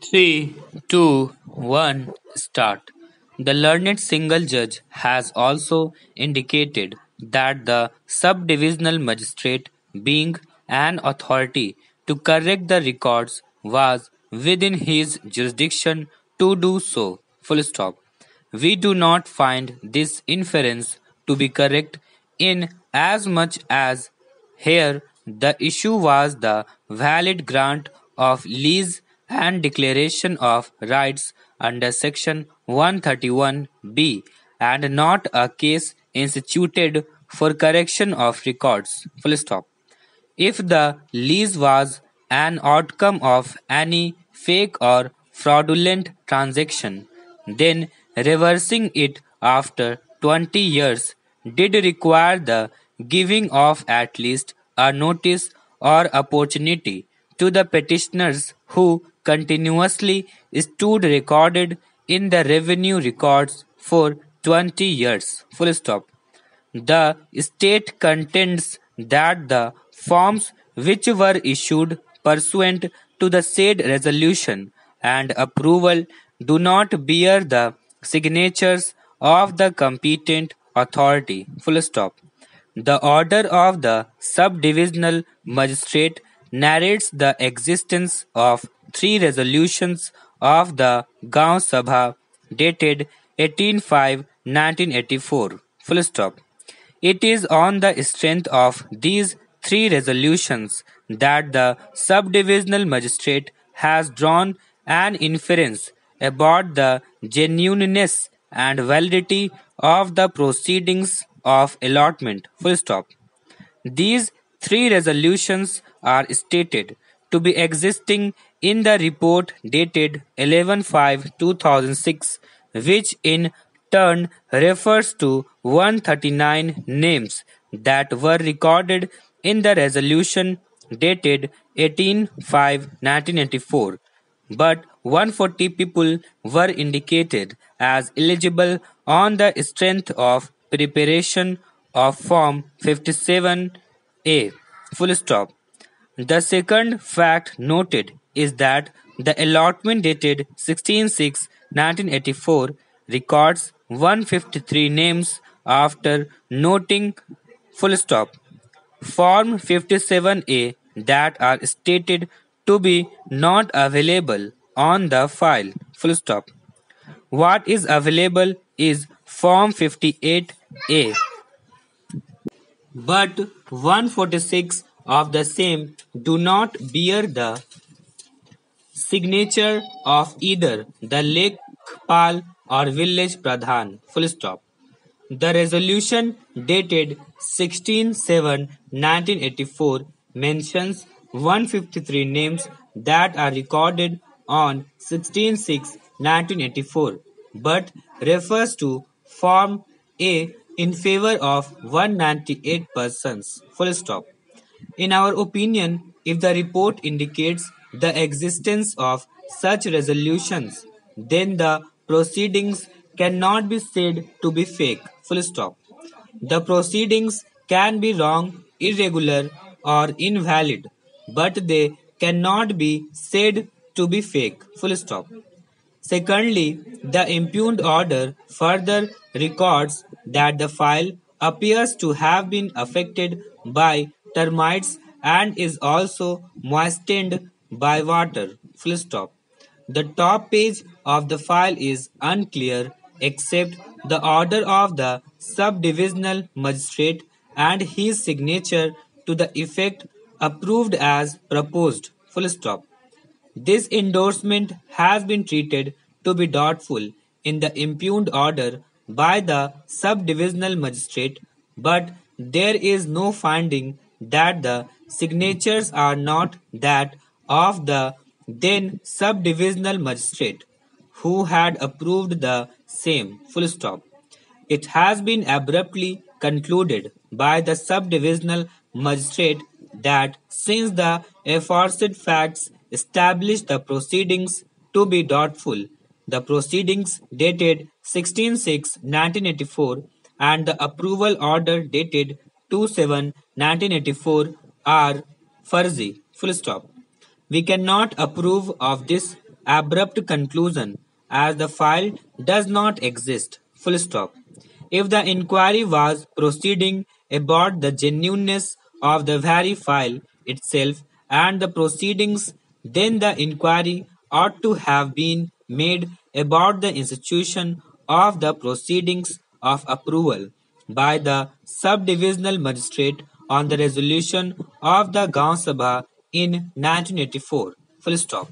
Three, two, one, start. The learned single judge has also indicated that the subdivisional magistrate, being an authority to correct the records, was within his jurisdiction to do so. Full stop. We do not find this inference to be correct in as much as here the issue was the valid grant of lease and declaration of rights under section 131B and not a case instituted for correction of records. Full stop. If the lease was an outcome of any fake or fraudulent transaction, then reversing it after 20 years did require the giving of at least a notice or opportunity to the petitioners who continuously stood recorded in the revenue records for 20 years. Full stop. The state contends that the forms which were issued pursuant to the said resolution and approval do not bear the signatures of the competent authority. Full stop. The order of the subdivisional magistrate narrates the existence of three resolutions of the Gaon Sabha dated 18/5/1984. Full stop. It is on the strength of these three resolutions that the subdivisional magistrate has drawn an inference about the genuineness and validity of the proceedings of allotment. Full stop. These three resolutions are stated to be existing in the report dated 11/5/2006, which in turn refers to 139 names that were recorded in the resolution dated 18/5/1984, but 140 people were indicated as eligible on the strength of preparation of Form 57A. Full stop. The second fact noted is that the allotment dated 16/6/1984 records 153 names after noting full stop. Form 57A that are stated to be not available on the file. Full stop. What is available is Form 58A, but 146 of the same do not bear the signature of either the Lekpal or village Pradhan. Full stop. The resolution dated 16/7/1984 mentions 153 names that are recorded on 16/6/1984 but refers to Form A in favor of 198 persons. Full stop. In our opinion, if the report indicates the existence of such resolutions, then the proceedings cannot be said to be fake. Full stop. The proceedings can be wrong, irregular, or invalid, but they cannot be said to be fake. Full stop. Secondly, the impugned order further records that the file appears to have been affected by termites and is also moistened by water. Full stop. The top page of the file is unclear except the order of the subdivisional magistrate and his signature to the effect approved as proposed. Full stop. This endorsement has been treated to be doubtful in the impugned order by the subdivisional magistrate, but there is no finding that the signatures are not that of the then subdivisional magistrate who had approved the same. Full stop. It has been abruptly concluded by the subdivisional magistrate that since the aforesaid facts establish the proceedings to be doubtful, the proceedings dated 16/6/1984 and the approval order dated 2/7/1984 are fuzzy. Full stop. We cannot approve of this abrupt conclusion as the file does not exist. Full stop. If the inquiry was proceeding about the genuineness of the very file itself and the proceedings, then the inquiry ought to have been made about the institution of the proceedings of approval by the subdivisional magistrate on the resolution of the Gaon Sabha in 1984. Full stop.